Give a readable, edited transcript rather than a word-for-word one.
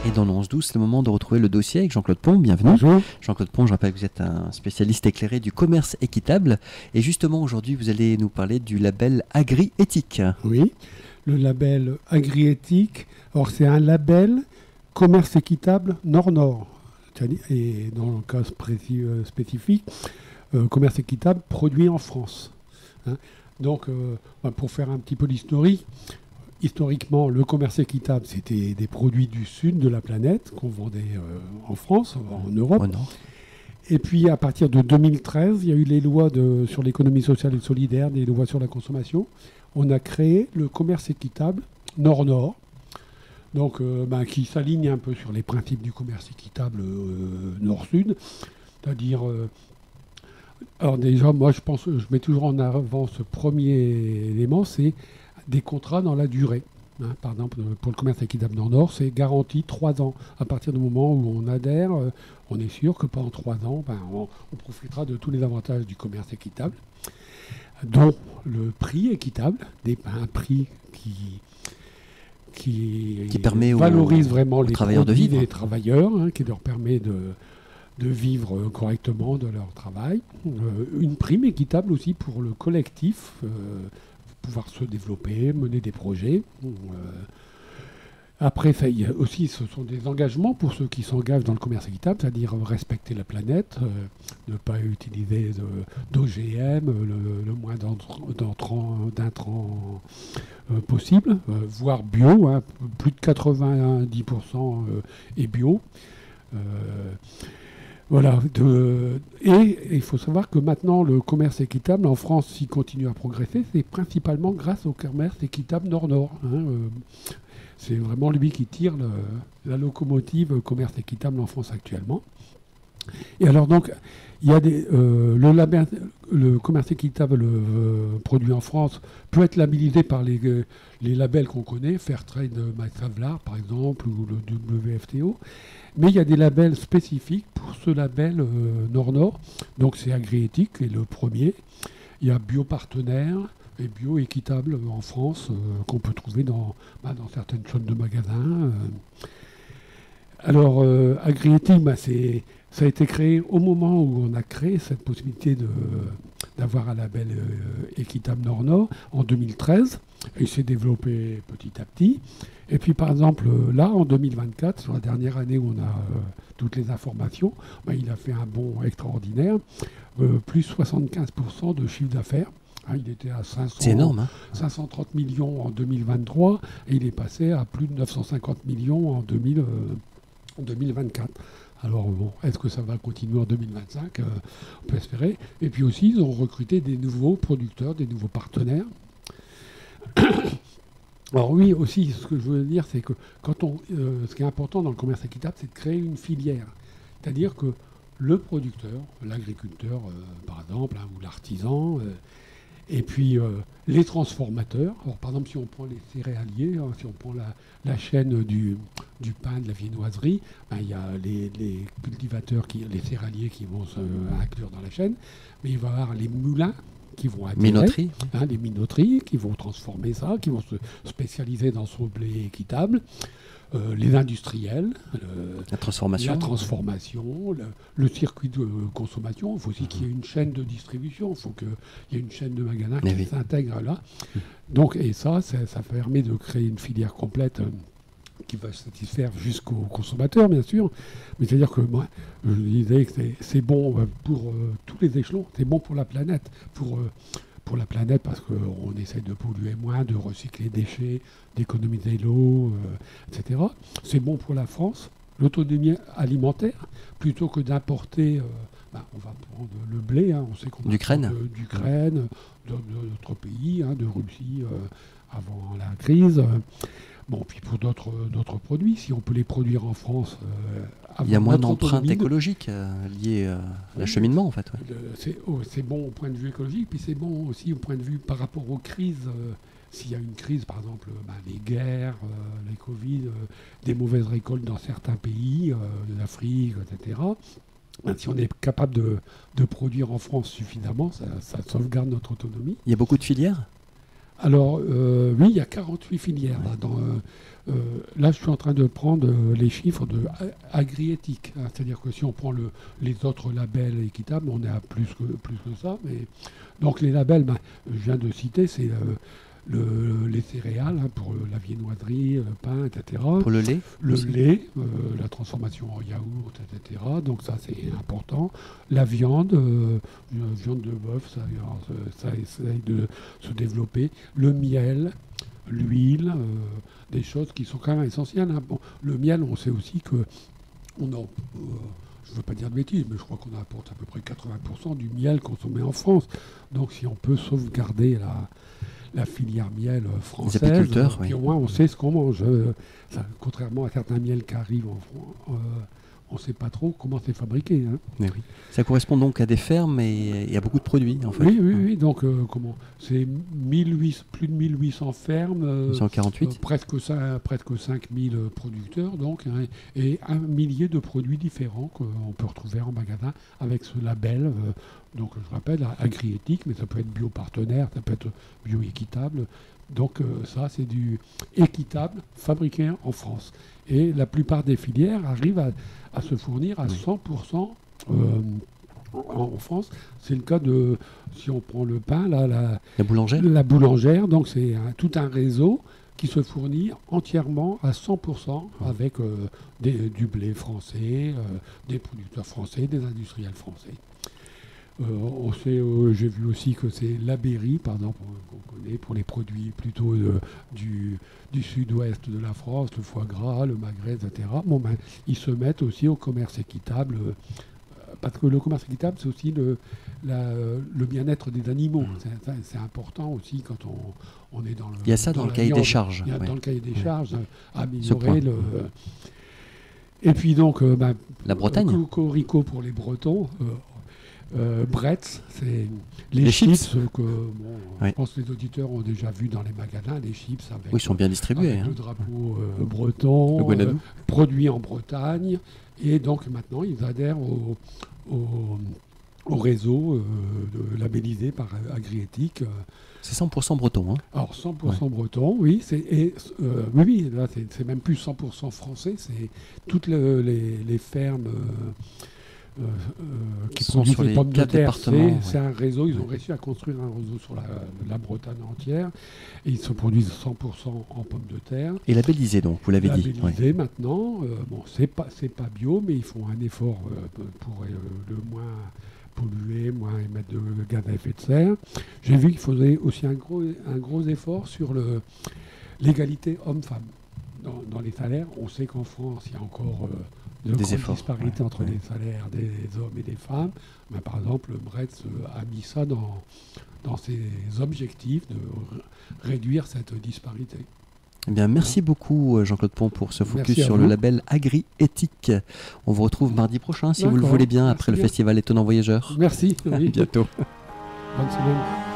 Et dans le 11-12, c'est le moment de retrouver le dossier avec Jean-Claude Pont. Bienvenue. Bonjour. Jean-Claude Pont, je rappelle que vous êtes un spécialiste éclairé du commerce équitable. Et justement, aujourd'hui, vous allez nous parler du label Agri-Éthique. Oui, le label Agri-Éthique. Alors, c'est un label commerce équitable Nord-Nord. Et dans le cas spécifique, commerce équitable produit en France. Hein. Donc, pour faire un petit peu l'historique, historiquement, le commerce équitable, c'était des produits du sud de la planète qu'on vendait en France, en Europe. Oh non. Et puis, à partir de 2013, il y a eu les lois sur l'économie sociale et solidaire, des lois sur la consommation. On a créé le commerce équitable Nord-Nord, donc qui s'aligne un peu sur les principes du commerce équitable Nord-Sud, c'est-à-dire... alors déjà, moi, je mets toujours en avant ce premier élément, c'est des contrats dans la durée. Hein, par exemple, pour le commerce équitable Nord-Nord, c'est garanti 3 ans. À partir du moment où on adhère, on est sûr que pendant 3 ans, on profitera de tous les avantages du commerce équitable, dont le prix équitable, un prix qui permet valorise vraiment les travailleurs de produits vivre. des travailleurs, hein, qui leur permet de vivre correctement de leur travail. Une prime équitable aussi pour le collectif, pouvoir se développer, mener des projets. Après, aussi, ce sont des engagements pour ceux qui s'engagent dans le commerce équitable, c'est-à-dire respecter la planète, ne pas utiliser d'OGM, le moins d'intrants possible, voire bio, hein, plus de 90% est bio. Voilà. Et il faut savoir que maintenant, le commerce équitable en France, s'il continue à progresser, c'est principalement grâce au commerce équitable Nord-Nord. Hein. C'est vraiment lui qui tire la locomotive commerce équitable en France actuellement. Et alors donc, il y a le commerce équitable produit en France peut être labellisé par les labels qu'on connaît, Fairtrade Max Havelaar par exemple, ou le WFTO. Mais il y a des labels spécifiques pour ce label Nord-Nord. Donc c'est Agri-Éthique, qui est le premier. Il y a Biopartenaire et Bio-Équitable en France, qu'on peut trouver dans certaines chaînes de magasins. Alors, Agri-Éthique, ça a été créé au moment où on a créé cette possibilité d'avoir un label équitable Nord-Nord en 2013. Il s'est développé petit à petit. Et puis, par exemple, là, en 2024, sur la dernière année où on a toutes les informations, il a fait un bond extraordinaire, plus 75% de chiffre d'affaires. Hein, il était à C'est énorme, hein. 530 millions en 2023 et il est passé à plus de 950 millions en 2024. Alors bon, est-ce que ça va continuer en 2025 on peut espérer. Et puis aussi, ils ont recruté des nouveaux producteurs, des nouveaux partenaires. Alors oui, aussi, ce que je veux dire, c'est que ce qui est important dans le commerce équitable, c'est de créer une filière. C'est-à-dire que le producteur, l'agriculteur, par exemple, hein, ou l'artisan, et puis les transformateurs. Alors, par exemple, si on prend les céréaliers, hein, si on prend la chaîne du pain, de la viennoiserie, il y a les cultivateurs, les céréaliers qui vont inclure dans la chaîne, mais il va y avoir les moulins qui vont Minoterie. les minoteries qui vont transformer ça, qui vont se spécialiser dans ce blé équitable, les industriels, La transformation. le circuit de consommation. Il faut aussi qu'il y ait une chaîne de distribution, il faut qu'il y ait une chaîne de magasins qui s'intègre là. Donc, et ça permet de créer une filière complète qui va satisfaire jusqu'aux consommateurs, bien sûr. Mais c'est-à-dire que moi, je disais que c'est bon pour tous les échelons. C'est bon pour la planète, pour la planète parce qu'on essaie de polluer moins, de recycler les déchets, d'économiser l'eau, etc. C'est bon pour la France, l'autonomie alimentaire, plutôt que d'importer. On va prendre le blé, hein, on sait qu'on d'Ukraine, d'autres pays, hein, de Russie avant la crise. Bon, puis pour d'autres produits, si on peut les produire en France... il y a moins d'empreintes écologiques liées à l'acheminement, en fait. Ouais. C'est bon au point de vue écologique, puis c'est bon aussi au point de vue par rapport aux crises. S'il y a une crise, par exemple, les guerres, les Covid, des mauvaises récoltes dans certains pays, l'Afrique, etc., si on est capable de produire en France suffisamment, ça sauvegarde notre autonomie. Il y a beaucoup de filières ? Alors, oui, il y a 48 filières. Là, je suis en train de prendre les chiffres de agri-éthique. Hein, c'est-à-dire que si on prend les autres labels équitables, on est à plus que ça. Mais... Donc, les labels, je viens de citer, c'est les céréales, hein, pour la viennoiserie, le pain, etc. Pour le lait Le aussi. lait, la transformation en yaourt, etc. Donc ça, c'est important. La viande, viande de bœuf, ça essaye de se développer. Le miel, l'huile, des choses qui sont quand même essentielles. Hein. Bon, le miel, on sait aussi que je ne veux pas dire de bêtises, mais je crois qu'on apporte à peu près 80% du miel consommé en France. Donc si on peut sauvegarder la filière miel française, les apiculteurs, puis oui. au moins on sait ce qu'on mange. Contrairement à certains miels qui arrivent en France, on ne sait pas trop comment c'est fabriqué. Hein. Mais oui. Ça correspond donc à des fermes et à beaucoup de produits, en fait. Oui. Donc, c'est plus de 1800 fermes, 148 presque 5000 producteurs, donc, hein, et 1 millier de produits différents qu'on peut retrouver en magasin avec ce label. Donc, je rappelle, agri-éthique, mais ça peut être bio-partenaire, ça peut être bio-équitable. Donc, ça, c'est du équitable fabriqué en France. Et la plupart des filières arrivent à se fournir à 100% en France. C'est le cas de, si on prend le pain, la boulangère. La boulangère, donc c'est tout un réseau qui se fournit entièrement à 100% avec du blé français, des producteurs français, des industriels français. On sait, j'ai vu aussi que c'est la Berry, par exemple, qu'on connaît pour les produits plutôt du sud-ouest de la France, le foie gras, le magret, etc. Bon, ils se mettent aussi au commerce équitable, parce que le commerce équitable, c'est aussi le bien-être des animaux. C'est important aussi quand on est dans le... Il y a ça dans le cahier des charges. Il y a dans le cahier des charges, améliorer le... Et puis donc, la Bretagne. Cocorico pour les Bretons. Bretz, c'est les chips que je pense que les auditeurs ont déjà vu dans les magasins, les chips avec, ils sont bien distribués. Avec le drapeau breton, produit en Bretagne. Et donc maintenant, ils adhèrent au réseau labellisé par Agriéthique. C'est 100% breton. Hein. Alors 100% breton, oui. Oui, là c'est même plus 100% français. C'est toutes les fermes... qui sont produisent sur les les pommes de 4 terre, départements. c'est un réseau, ils ont réussi à construire un réseau sur la Bretagne entière, et ils se produisent 100% en pommes de terre. Et labellisé donc, vous l'avez dit. Labellisé maintenant, c'est pas bio, mais ils font un effort pour le moins polluer, moins émettre de gaz à effet de serre. J'ai vu qu'il faisait aussi un gros effort sur l'égalité homme-femme. Dans les salaires, on sait qu'en France, il y a encore... de grandes disparités entre les salaires des hommes et des femmes. Mais par exemple, Bretz a mis ça dans ses objectifs de réduire cette disparité. Eh bien, merci beaucoup Jean-Claude Pont pour ce focus sur vous. le label Agri-éthique. On vous retrouve mardi prochain, si vous le voulez bien, après le festival Étonnant Voyageur. Merci. À bientôt. Bonne semaine.